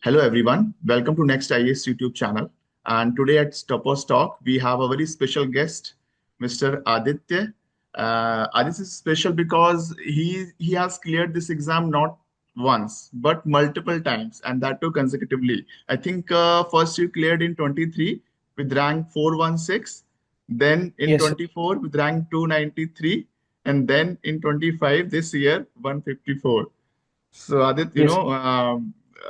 Hello everyone, welcome to Next IAS YouTube channel. And today at Stoppers Talk, we have a very special guest, Mr. Aditya. Aditya is special because he has cleared this exam not once but multiple times, and that too consecutively. I think first you cleared in 23 with rank 416, then in Yes, 24 with rank 293, and then in 25 this year 154. So Adit, yes,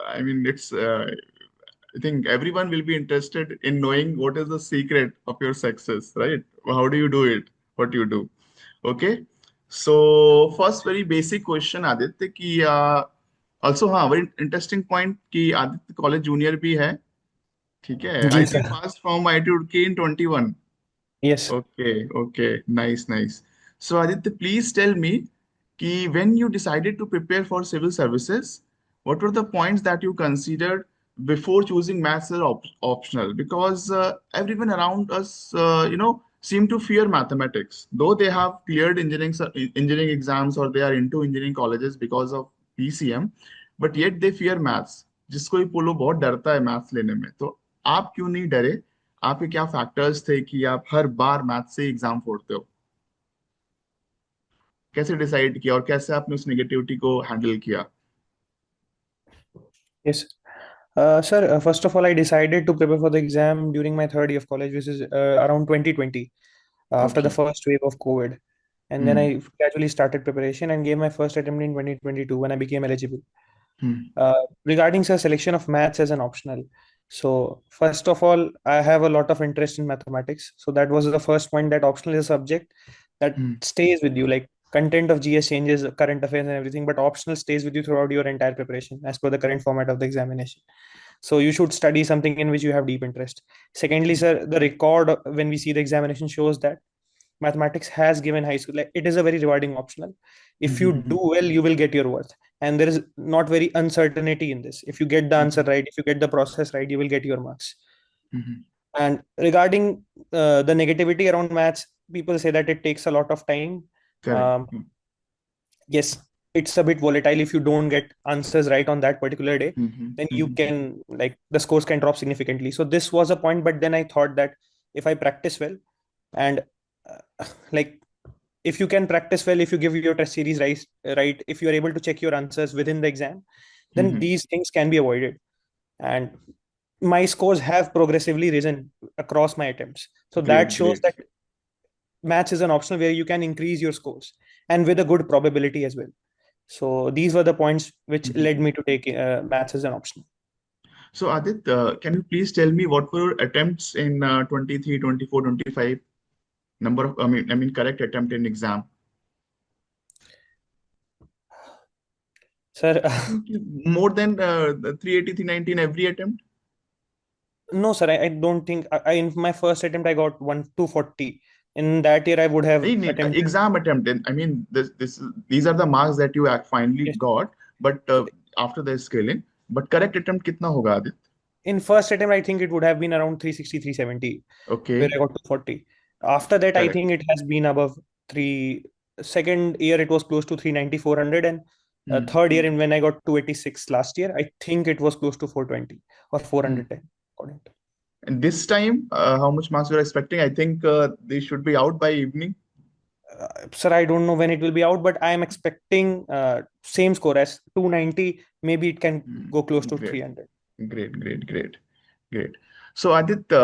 I mean, I think everyone will be interested in knowing what is the secret of your success, right? How do you do it? What do you do? Okay. So first, very basic question, Aditya, कि also हाँ, very interesting point कि Aditya college junior भी है, ठीक है? जी I think sir. passed from IIT Roorkee in 21. Yes. Okay, okay, nice, nice. So Aditya, please tell me, when you decided to prepare for civil services, what were the points that you considered before choosing maths as optional? Because everyone around us, seem to fear mathematics, though they have cleared engineering exams or they are into engineering colleges because of PCM, but yet they fear maths. जिसको ही बोलो बहुत डरता है maths लेने में, तो आप क्यों नहीं डरे? आपके क्या फैक्टर्स थे कि आप हर बार मैथ से एग्जाम फोड़ते हो? कैसे डिसाइड किया और कैसे आपने उस नेगेटिविटी को हैंडल किया? Yes. Sir, first of all, I decided to prepare for the exam during my third year of college, which is around 2020, after the Okay. first wave of COVID. And then Hmm. I gradually started preparation and gave my first attempt in 2022 when I became eligible. Hmm. Regarding sir, selection of maths as an optional. So, first of all, I have a lot of interest in mathematics. So that was the first point, that optional is a subject that Hmm. stays with you. Like content of GS changes, current affairs and everything, but optional stays with you throughout your entire preparation as per the current format of the examination. So you should study something in which you have deep interest. Secondly, sir, the record when we see the examination shows that mathematics has given high school, like it is a very rewarding optional. If you Hmm. do well, you will get your worth, and there is not very uncertainty in this. If you get the answer Hmm. right, if you get the process right, you will get your marks. Hmm. And regarding the negativity around maths, people say that it takes a lot of time. Correct. um, yes, it's a bit volatile. If you don't get answers right on that particular day, Hmm. then you Hmm. can, like, the scores can drop significantly. So this was a point, but then I thought that if I practice well, and like, if you can practice well, if you give your test series right, if you are able to check your answers within the exam, then Hmm. these things can be avoided. And my scores have progressively risen across my attempts. So that Great, shows great. that maths is an optional where you can increase your scores and with a good probability as well. So these were the points which led Hmm. me to take maths as an option. So Adit, can you please tell me what were your attempts in 23, 24, 25? Number of, I mean, correct attempt in exam. Sir, I think more than 380, 390 in every attempt. no, sir, I don't think in my first attempt I got 240. In that year, I would have नहीं, attempted. exam attempt. I mean, these are the marks that you finally Yes. got, but So after the scaling. But correct attempt कितना होगा Aadit? in first attempt, I think it would have been around 360, 370, where Okay, I got 240. After that, I correct. think it has been above three. Second year, it was close to 390, 400, and Hmm. third year, and when I got 286 last year, I think it was close to 420 or Hmm. 410. According to. And this time, how much marks you're expecting? I think they should be out by evening. Sir, I don't know when it will be out, but I am expecting same score as 290. Maybe it can Hmm. go close to Great, 300. great, great, great, great. So Adit,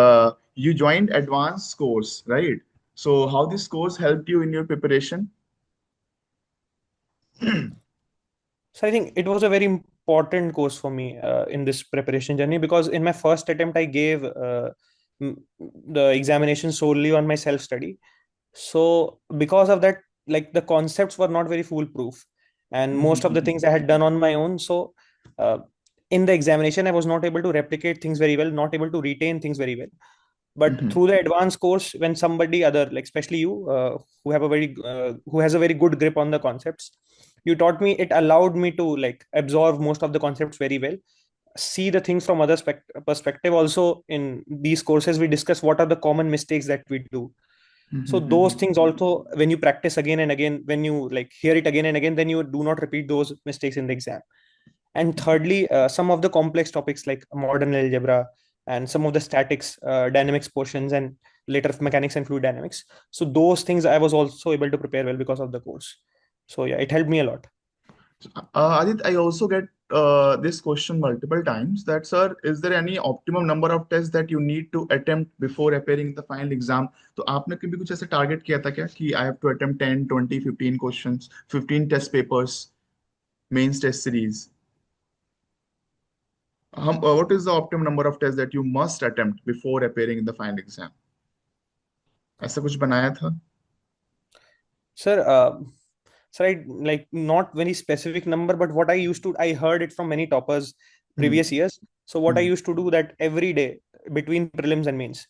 you joined advanced course, right? So how this course helped you in your preparation? So I think it was a very important course for me in this preparation journey, because in my first attempt I gave the examination solely on my self study. So because of that, like, the concepts were not very foolproof, and most of the things I had done on my own. So uh, in the examination, I was not able to replicate things very well, not able to retain things very well. But through the advanced course, when somebody other, like especially you, who has a very good grip on the concepts, you taught me, it allowed me to, like, absorb most of the concepts very well, see the things from other perspective. Also in these courses, we discuss what are the common mistakes that we do. So those things also, when you practice again and again, when you, like, hear it again and again, then you do not repeat those mistakes in the exam. And thirdly, some of the complex topics like modern algebra and some of the statics, dynamics portions, and later mechanics and fluid dynamics. So those things I was also able to prepare well because of the course. So yeah, it helped me a lot. Adit, I also get this question multiple times that, sir, is there any optimum number of tests that you need to attempt before appearing in the final exam? तो आपने कभी कुछ ऐसे target किया था क्या कि I have to attempt 10, 20, 15 questions, 15 test papers, mains test series? What is the optimum number of tests that you must attempt before appearing in the final exam? ऐसा कुछ बनाया था? Sir, sir, I like not very specific number, but what I used to, I heard it from many toppers Hmm. previous years. So what I Hmm. used to do that every day between prelims and mains,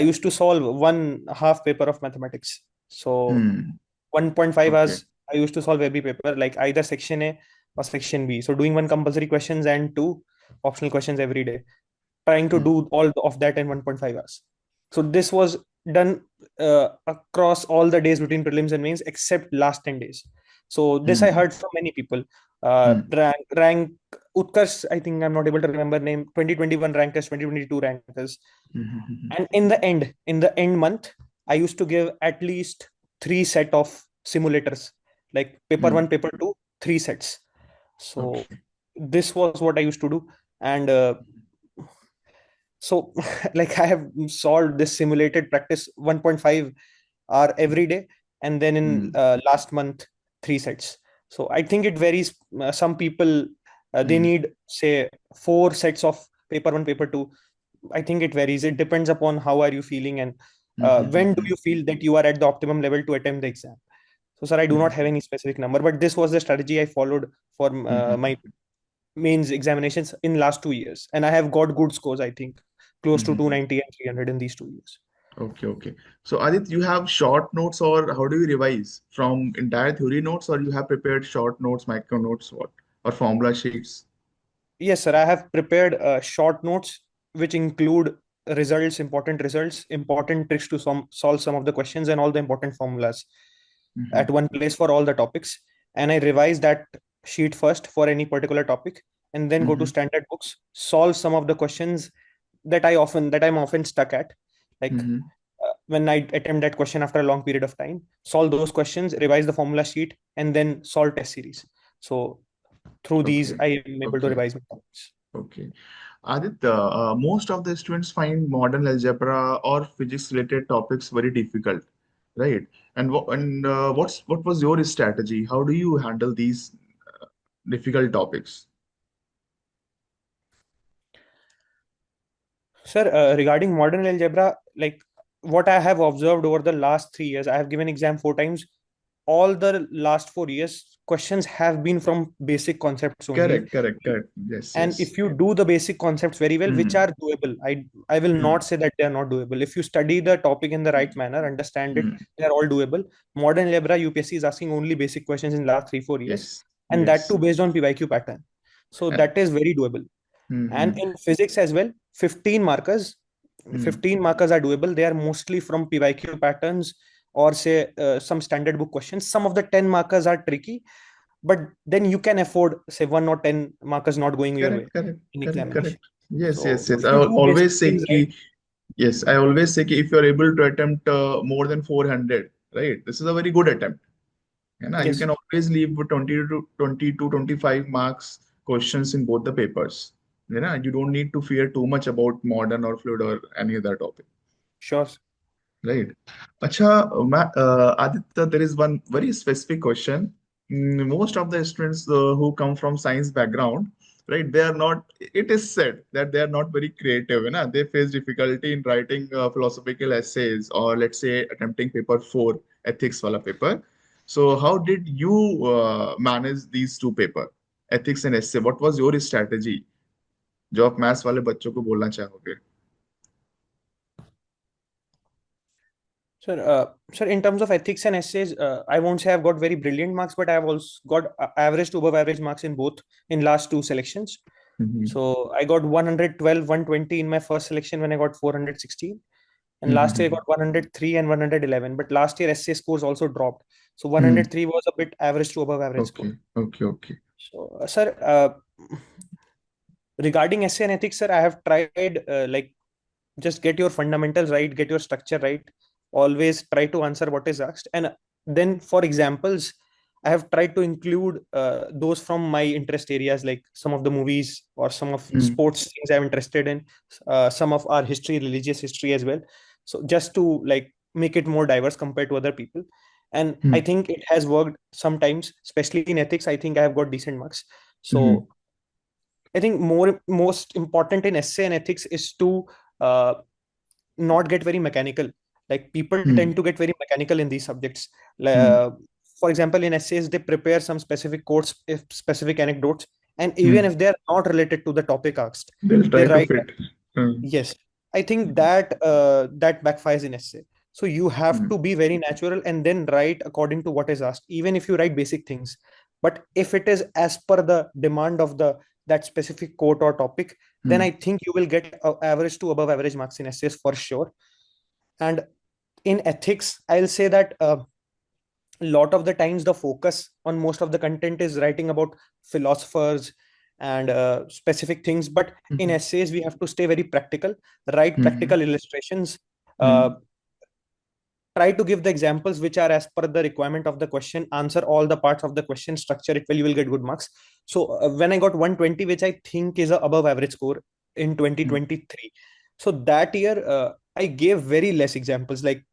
I used to solve one half paper of mathematics. So Hmm. 1.5 Okay. hours, I used to solve every paper, like either section A or section B. So doing one compulsory questions and two optional questions every day, trying to Hmm. do all of that in 1.5 hours. So this was done across all the days between prelims and mains except last 10 days. So this I Hmm. heard from many people. Hmm. Rank Utkarsh, I think I'm not able to remember name, 2021 rankers, 2022 rankers. Hmm. Hmm. Hmm. And in the end month, I used to give at least three set of simulators, like paper Hmm. one, paper two, three sets. So Okay. this was what I used to do. And so like I have solved this simulated practice 1.5 hour every day, and then in Hmm. last month three sets. So I think it varies. Some people they Hmm. need say four sets of paper one, paper two. I think it varies. It depends upon how are you feeling, and Hmm. Hmm. when do Hmm. you feel that you are at the optimum level to attempt the exam. So sir, I do not Hmm. have any specific number, but this was the strategy I followed for Hmm. Hmm. my mains examinations in last 2 years, and I have got good scores. I think close Hmm. to Hmm. 290 and 300 in these 2 years. Okay, okay. So, Adit, you have short notes, or how do you revise from entire theory notes, or you have prepared short notes, micro notes, what, or formula sheets? Yes, sir. I have prepared short notes which include results, important tricks to solve some of the questions, and all the important formulas Hmm. at one place for all the topics. And I revise that sheet first for any particular topic, and then go to Hmm. standard books, solve some of the questions that I'm often stuck at, like Hmm. when I attempt that question after a long period of time, solve those questions, revise the formula sheet, and then solve test series. So through these, Okay, I am able to okay, revise my topics. okay. Aditya, most of the students find modern algebra or physics-related topics very difficult, right? What was your strategy? How do you handle these difficult topics? Sir, regarding modern algebra, like what I have observed over the last 3 years, I have given exam 4 times. All the last 4 years, questions have been from basic concepts only. Correct, correct, correct. Yes, And yes. if you do the basic concepts very well, which Hmm. are doable, I will Hmm. not say that they are not doable. If you study the topic in the right manner, understand it, Hmm. they are all doable. Modern algebra UPSC is asking only basic questions in last 3 4 years, Yes, and that yes. too based on PYQ pattern. So And, that is very doable. And hmm. in physics as well, 15 markers, Hmm. 15 markers are doable. They are mostly from PYQ patterns or say some standard book questions. Some of the 10 markers are tricky, but then you can afford say 1 or 10 markers not going your way Correct, correct, in correct, examination. correct. Yes, So yes, yes. if I you will do basic always say things right, ki, yes, I always say ki if you're able to attempt more than 400, right? This is a very good attempt. You yes, can always leave with 20 to 25 marks questions in both the papers. You don't need to fear too much about modern or fluid or any other topic. sure. Right. Acha, Aditya, there is one very specific question. Most of the students who come from science background, right, they are not, it is said that they are not very creative. They face difficulty in writing philosophical essays or let's say attempting paper four, ethics wala paper. So how did you manage these two paper, ethics and essay? What was your strategy? जो आप maths वाले बच्चों को बोलना चाहोगे? Sir, in terms of ethics and essays, I won't say I've got very brilliant marks, but I've also got average to above average marks in both in last two selections. Mhm. So I got 112, 120 in my first selection when I got 416. And last year I got 103 and 111. But last year essay scores also dropped. So Hmm. 103 was a bit average to above average score. Okay, okay, okay. So, sir, regarding essay and ethics, sir, I have tried like just get your fundamentals right, get your structure right, always try to answer what is asked, and then for examples I have tried to include those from my interest areas, like some of the movies or some of Hmm. sports things I'm interested in, some of our history, religious history as well, so just to like make it more diverse compared to other people. And I Hmm. think it has worked sometimes, especially in ethics. I think I have got decent marks. Hmm. So I think most important in essay and ethics is to uh, not get very mechanical. Like people Hmm. tend to get very mechanical in these subjects. Hmm. Uh, for example, in essays, they prepare some specific quotes, if specific anecdotes, and even Hmm. if they are not related to the topic asked, They'll they try to write. fit. Hmm. Yes, I think Hmm. that backfires in essay. So you have Hmm. to be very natural and then write according to what is asked, even if you write basic things. But if it is as per the demand of the that specific quote or topic, then Hmm. I think you will get average to above average marks in essays for sure. And in ethics, I'll say that a lot of the times the focus on most of the content is writing about philosophers and specific things, but in Hmm. essays we have to stay very practical, write Hmm. practical illustrations, uh, Hmm. try to give the examples which are as per the requirement of the question, answer all the parts of the question, structure it well, you will get good marks. So when I got 120, which I think is a above average score in Hmm. 2023, so that year I gave very less examples, like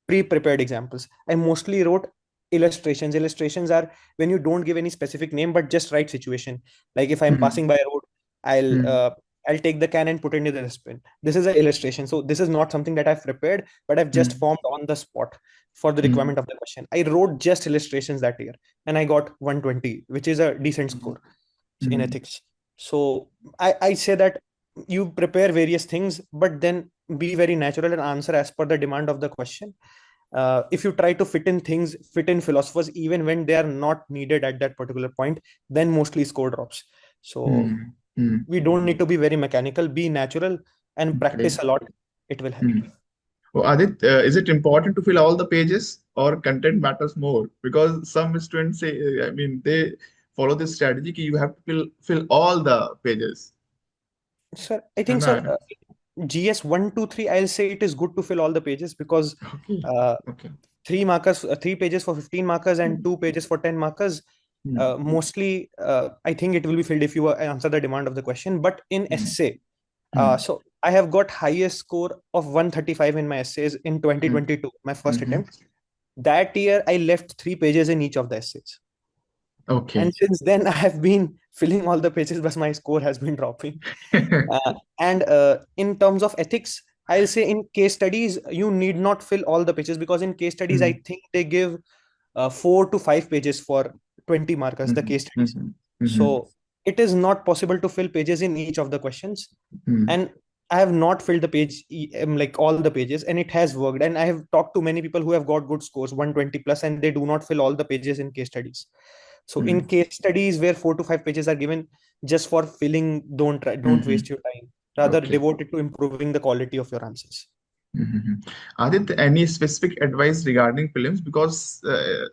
pre-prepared examples. I mostly wrote illustrations. Illustrations are when you don't give any specific name but just write situation. Like if I'm Hmm. passing by a road, i'll Hmm. uh, I'll take the can and put it in the dustbin. This is an illustration, so this is not something that I've prepared, but I've just Hmm. formed on the spot for the Hmm. requirement of the question. I wrote just illustrations that year and I got 120, which is a decent score in Hmm. ethics. So I say that you prepare various things, but then be very natural and answer as per the demand of the question. If you try to fit in things, fit in philosophers, even when they are not needed at that particular point, then mostly score drops. So Hmm. Hmm. we don't need to be very mechanical, be natural and Okay. practice a lot. It will help. Hmm. Oh, Adit, is it important to fill all the pages or content matters more? Because some students say, I mean, they follow this strategy कि you have to fill all the pages. Sir, I है think, ना? sir, GS 1, 2, 3, I'll say it is good to fill all the pages because Okay. uh, Okay. 3 markers, 3 pages for 15 markers and 2 pages for 10 markers. Hmm. Mostly, I think it will be filled if you answer the demand of the question. But in Hmm. essay, Hmm. so I have got highest score of 135 in my essays in Hmm. 2022, my first Hmm. attempt. That year, I left 3 pages in each of the essays. And Okay. since then, I have been filling all the pages, but my score has been dropping. And in terms of ethics, I'll say in case studies, you need not fill all the pages because in case studies, I Hmm. think they give 4 to 5 pages for 20 markers, the Hmm. case studies. Hmm. Hmm. So it is not possible to fill pages in each of the questions. Hmm. And I have not filled the page, like all the pages, and it has worked. And I have talked to many people who have got good scores, 120 plus, and they do not fill all the pages in case studies. So Hmm. in case studies where 4 to 5 pages are given just for filling, don't Hmm. waste your time. Rather Okay. devote it to improving the quality of your answers. Mm-hmm. Adit, any specific advice regarding prelims? Because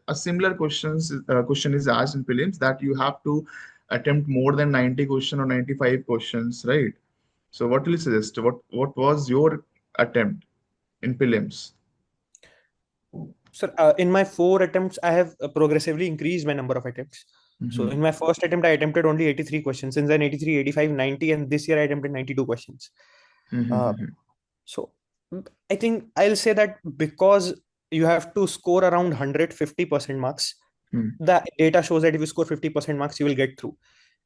a similar question is asked in prelims that you have to attempt more than 90 question or 95 questions, right? So what will you suggest? What was your attempt in prelims? So in my 4 attempts, I have progressively increased my number of attempts. So Mm-hmm. in my first attempt, I attempted only 83 questions. Since then, 83, 85, 90, and this year I attempted 92 questions. Uh, Mm-hmm. so I think I'll say that because you have to score around 150% marks, the data shows that if you score 50% marks, you will get through.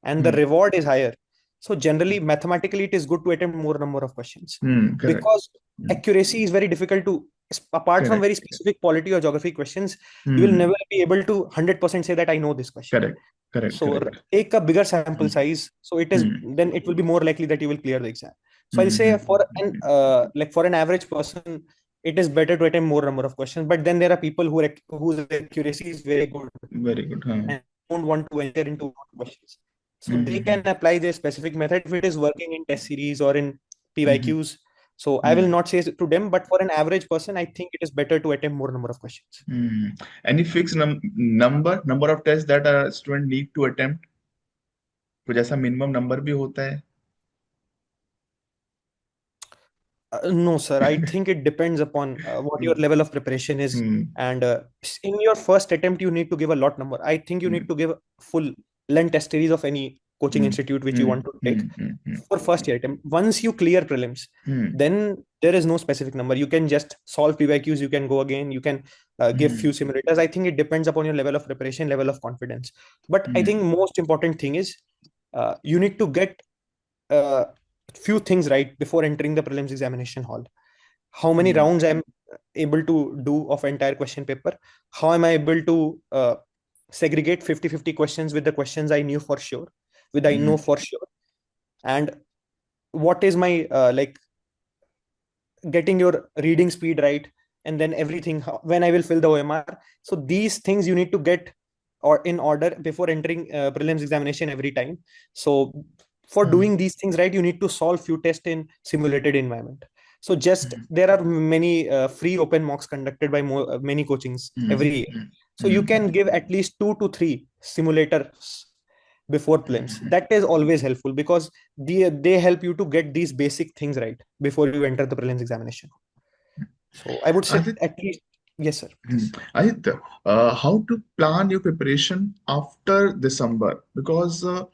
And the Mm-hmm. reward is higher. So generally, mathematically, it is good to attempt more number of questions Correct. because Mm. accuracy is very difficult to, apart from Correct. very specific polity or geography questions, you will Mm. never be able to 100% say that I know this question. Correct. Correct. So Correct. take a bigger sample Mm. size. So it is Mm. then it will be more likely that you will clear the exam. So I'll say Mm-hmm. for an like for an average person, it is better to attempt more number of questions. But then there are people whose accuracy is very good Very good. Huh? and don't want to enter into questions. So they Mm-hmm. can apply their specific method if it is working in test series or in Mm-hmm. PYQs. So I will not say to them, but for an average person, I think it is better to attempt more number of questions. Any fixed number of tests that a student need to attempt? कुछ ऐसा minimum number भी होता है? No, sir. I think it depends upon what your hmm level of preparation is. Hmm And in your first attempt, you need to give a lot number. I think you need hmm to give full length test series of any coaching hmm institute which you hmm want to take hmm for first year attempt. Once you clear prelims, hmm then there is no specific number. You can just solve PYQs. You can go again. You can give hmm few simulators. I think it depends upon your level of preparation, level of confidence. But I hmm think most important thing is you need to get uh, few things right before entering the prelims examination hall. How many hmm rounds I'm able to do of entire question paper? How am I able to segregate 50-50 questions with the questions I knew for sure, with I know hmm for sure? And what is my like getting your reading speed right, and then everything when I will fill the OMR. So these things you need to get or in order before entering prelims examination every time. So for hmm doing these things right, you need to solve few tests in simulated environment. So just there are many free open mocks conducted by many coachings hmm every year. So you hmm can give at least 2 to 3 simulators before prelims. That is always helpful because they help you to get these basic things right before you enter the prelims examination. So I would say Adit, at least, yes, sir, please. Aditya, how to plan your preparation after December? Because uh,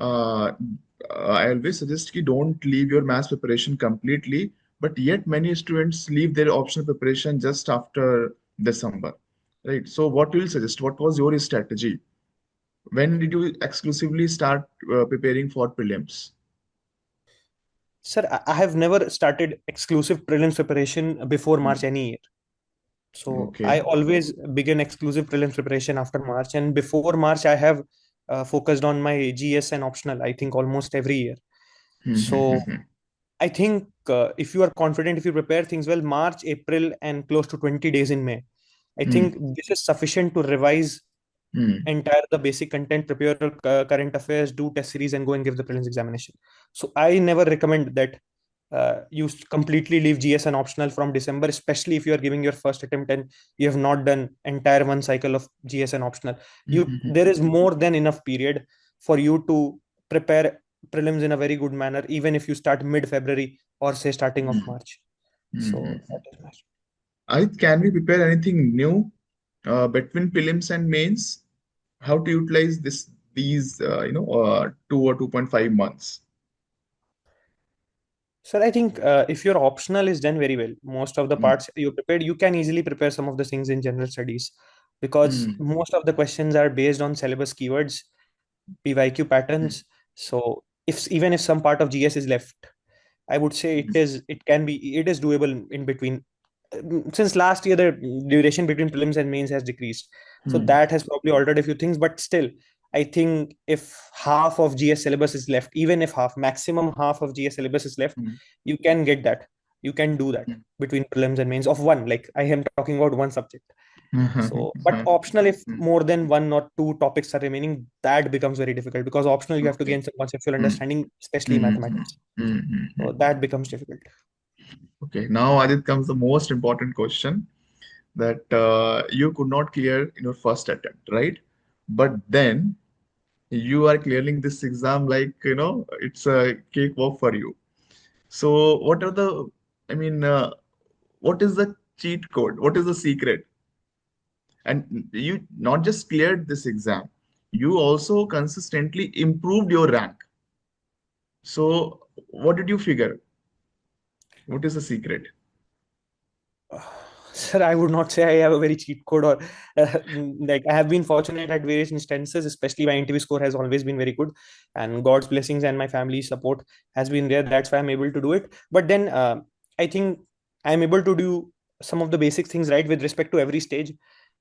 I always suggest you don't leave your maths preparation completely, but yet many students leave their optional preparation just after December, right? So what will you suggest? What was your strategy? When did you exclusively start preparing for prelims? Sir, I have never started exclusive prelims preparation before March Hmm. any year. So I Okay. always begin exclusive prelims preparation after March, and before March I have focused on my GS and optional. I think almost every year. Hmm, hmm, So hmm, hmm. I think if you are confident, if you prepare things well, March, April, and close to 20 days in May, I Hmm, think this is sufficient to revise hmm, entire the basic content, prepare your current affairs, do test series, and go and give the prelims examination. So I never recommend that you completely leave GS and optional from December, especially if you are giving your first attempt and you have not done entire one cycle of GS and optional. hmm, You hmm, hmm, there is more than enough period for you to prepare prelims in a very good manner, even if you start mid February or say starting of hmm, March. hmm, So hmm. that is my. Can we prepare anything new between prelims and mains? How to utilize these 2 or 2.5 months? Sir, I think if your optional is done very well, most of the Hmm, parts you prepared, you can easily prepare some of the things in general studies because hmm, most of the questions are based on syllabus keywords, PYQ hmm, patterns. So if even if some part of GS is left, I would say it is doable in between. Since last year, the duration between prelims and mains has decreased. So hmm, that has probably altered a few things, but still, I think if half of GS syllabus is left, even if half, maximum half of GS syllabus is left, hmm, you can get that. You can do that hmm, between prelims and mains of one. Like I am talking about one subject. So, but hmm, optional, if hmm. more than one or two topics are remaining, that becomes very difficult because optional you have to Okay. gain some conceptual Hmm, understanding, especially hmm, hmm, mathematics. hmm, hmm, So hmm. that becomes difficult. Okay. Now, Adit, comes the most important question that you could not clear in your first attempt, right? But then you are clearing this exam like it's a cakewalk for you. So what are the, I mean, what is the cheat code? What is the secret? And you not just cleared this exam, you also consistently improved your rank. So what did you figure? What is the secret? Sir, I would not say I have a very cheat code or like I have been fortunate at various instances, especially my interview score has always been very good and God's blessings and my family's support has been there. That's why I'm able to do it. But then I think I'm able to do some of the basic things right with respect to every stage.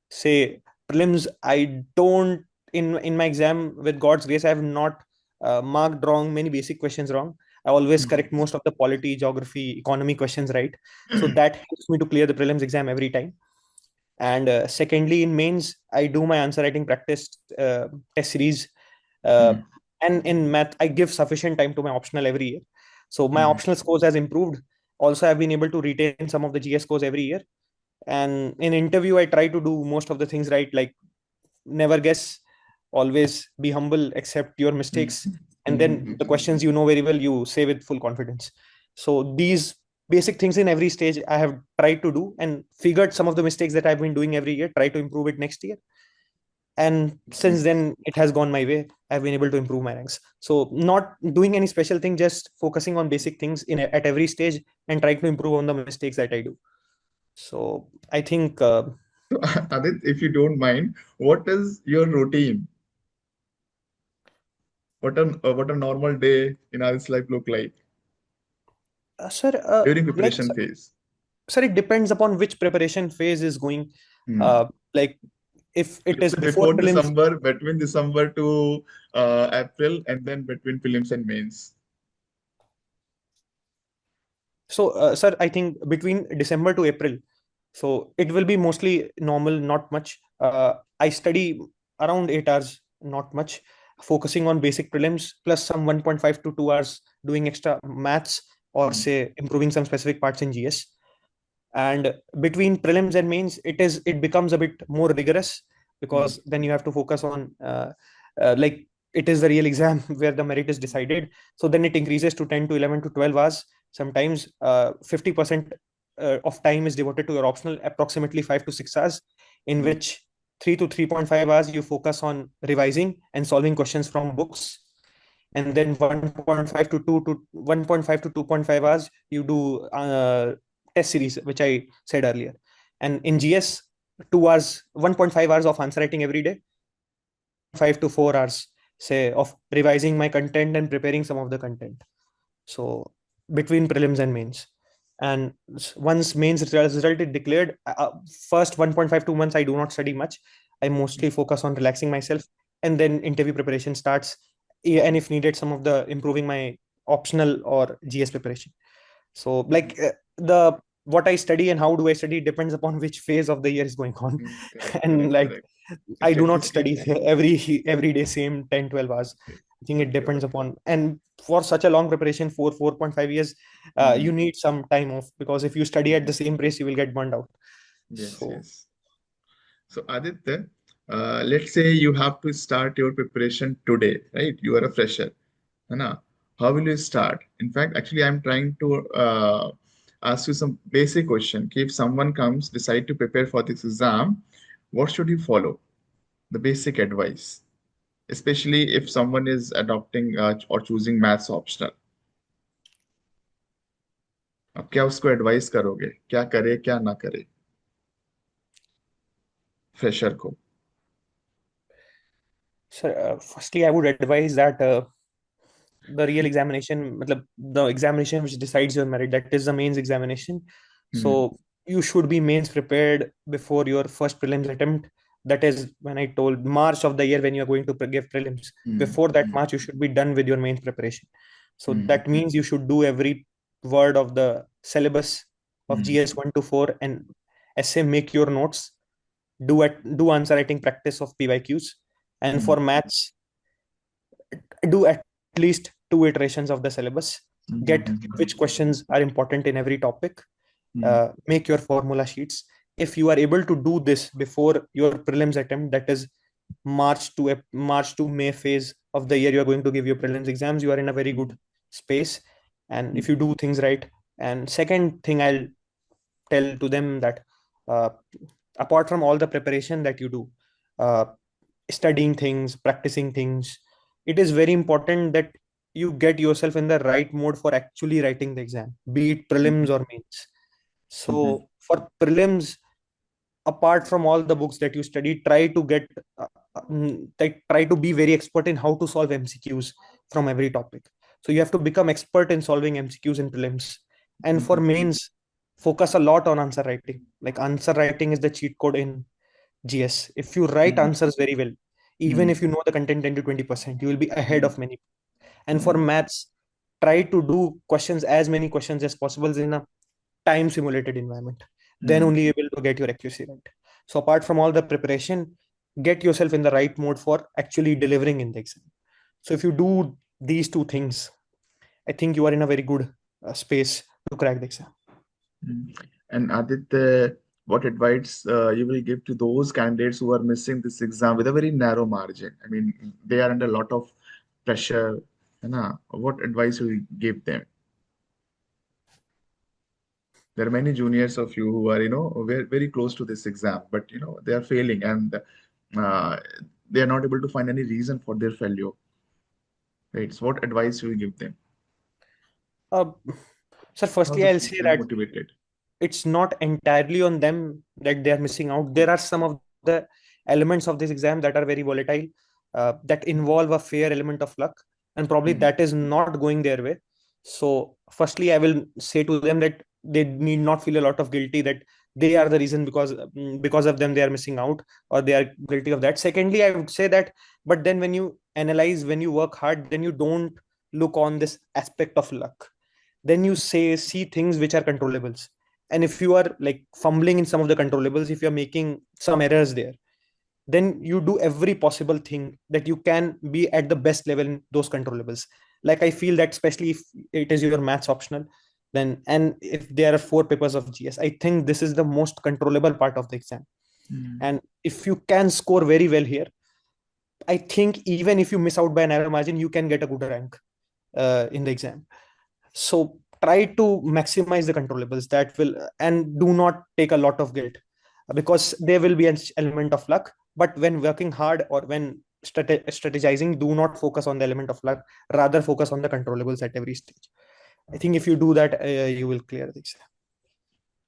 Say prelims, I don't in my exam with God's grace, I have not marked wrong many basic questions wrong. I always correct Mhm. most of the polity, geography, economy questions right. So that helps me to clear the prelims exam every time. And secondly, in mains, I do my answer writing practice test series. Uh, Mhm. and in math, I give sufficient time to my optional every year. So my Mhm. optional scores has improved. Also, I've been able to retain some of the GS scores every year. And in interview, I try to do most of the things right, like never guess, always be humble, accept your Mhm. mistakes. and then the questions you know very well, you say with full confidence. So these basic things in every stage I have tried to do and figured some of the mistakes that I've been doing every year, try to improve it next year. And since then it has gone my way. I've been able to improve my ranks. So not doing any special thing, just focusing on basic things at every stage and trying to improve on the mistakes that I do. So I think So, Adit, if you don't mind, what is your routine? What a normal day in Adit's life look like sir, during like preparation phase? sir, it depends upon which preparation phase is going. Hmm. Like if it Let's is say before before prelims. December, between December to April, and then between prelims and mains. So, sir, I think between December to April, so it will be mostly normal, not much. I study around 8 hours, not much, focusing on basic prelims plus some 1.5 to 2 hours doing extra maths or Hmm. say improving some specific parts in GS. And between prelims and mains, it becomes a bit more rigorous Hmm. because then you have to focus on like it is the real exam where the merit is decided. So then it increases to 10 to 11 to 12 hours. Sometimes 50% of time is devoted to your optional, approximately 5 to 6 hours, in Hmm. which 3 to 3.5 hours you focus on revising and solving questions from books. And then 1.5 to 2 to 1.5 to 2.5 hours you do test series, which I said earlier. And in GS, 2 hours, 1.5 hours of answer writing every day, and 3.5 to 4 hours, say, of revising my content and preparing some of the content. So between prelims and mains. And once mains result is declared, first 1.5 2 months I do not study much. I mostly focus on relaxing myself, and then interview preparation starts. And if needed, some of the improving my optional or GS preparation. So like the what I study and how do I study depends upon which phase of the year is going on. Correct, And correct, like correct. I do not Strategically. study every day same 10 12 hours. Okay, I think it okay, depends okay. upon, and for such a long preparation, 4.5 years, Hmm. you need some time off, because if you study at the same pace you will get burned out. Yes, So yes. So, Aditya, let's say you have to start your preparation today, right? You are a fresher. है ना? How will you start? In fact, actually, I'm trying to ask you some basic question. If someone comes, decide to prepare for this exam, what should you follow? The basic advice, especially if someone is adopting or choosing maths optional. अब क्या उसको advice करोगे क्या करे क्या ना करे fresher को firstly I would advise that the real examination, matlab, the examination which decides your merit, that is the mains examination. Hmm So you should be mains prepared before your first prelims attempt. That is when I told March of the year when you are going to give prelims. Hmm Before that hmm March, you should be done with your mains preparation. So hmm that means you should do every word of the syllabus of hmm GS 1 to 4 and essay, make your notes, do answer writing practice of PYQs. And hmm for maths, do at least two iterations of the syllabus, get which questions are important in every topic, hmm make your formula sheets. If you are able to do this before your prelims attempt, that is March to May phase of the year you are going to give your prelims exams, you are in a very good space. And if you do things right, and second thing I'll tell to them that uh, apart from all the preparation that you do, uh, studying things, practicing things, it is very important that you get yourself in the right mode for actually writing the exam, be it prelims or mains. Hmm So for prelims, apart from all the books that you study, try to get like try to be very expert in how to solve MCQs from every topic. So you have to become expert in solving MCQs in prelims. And for mains, focus a lot on answer writing. Like answer writing is the cheat code in GS. If you write answers very well, even if you know the content 10 to 20%, you will be ahead of many. And for maths, try to do questions, as many questions as possible in a time simulated environment. Then only you will to get your accuracy right. So apart from all the preparation, get yourself in the right mode for actually delivering in the exam. So if you do these two things, I think you are in a very good space to crack the exam. And Aditya, what advice you will give to those candidates who are missing this exam with a very narrow margin? I mean, they are under a lot of pressure, है ना? What advice will you give them? There are many juniors of you who are, very, very close to this exam, but they are failing, and uh, they are not able to find any reason for their failure. Right? So what advice will you give them? Uh, Sir, How firstly, to I'll keep say them that motivated? it's not entirely on them that they are missing out. There are some of the elements of this exam that are very volatile, that involve a fair element of luck, and probably Mhm. that is not going their way. So, firstly, I will say to them that they need not feel a lot of guilty that they are the reason because of them they are missing out, or they are guilty of that. Secondly, I would say that, but then when you analyze, when you work hard, then you don't look on this aspect of luck. Then you see things which are controllables, and if you are like fumbling in some of the controllables, if you're making some errors there, then you do every possible thing that you can be at the best level in those controllables. Like I feel that especially if it is your maths optional, then, and if there are 4 papers of GS, I think this is the most controllable part of the exam. Mhm. And if you can score very well here, I think even if you miss out by a narrow margin, you can get a good rank in the exam. So try to maximize the controllables, that will, and do not take a lot of guilt, because there will be an element of luck. But when working hard, or when strategizing, do not focus on the element of luck, rather focus on the controllables at every stage. I think if you do that, you will clear the exam.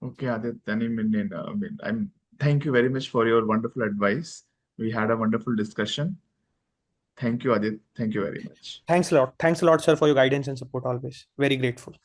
Okay, Aditya, thank you very much for your wonderful advice. We had a wonderful discussion. Thank you, Adit. Thank you very much. Thanks a lot, sir, for your guidance and support. Always very grateful.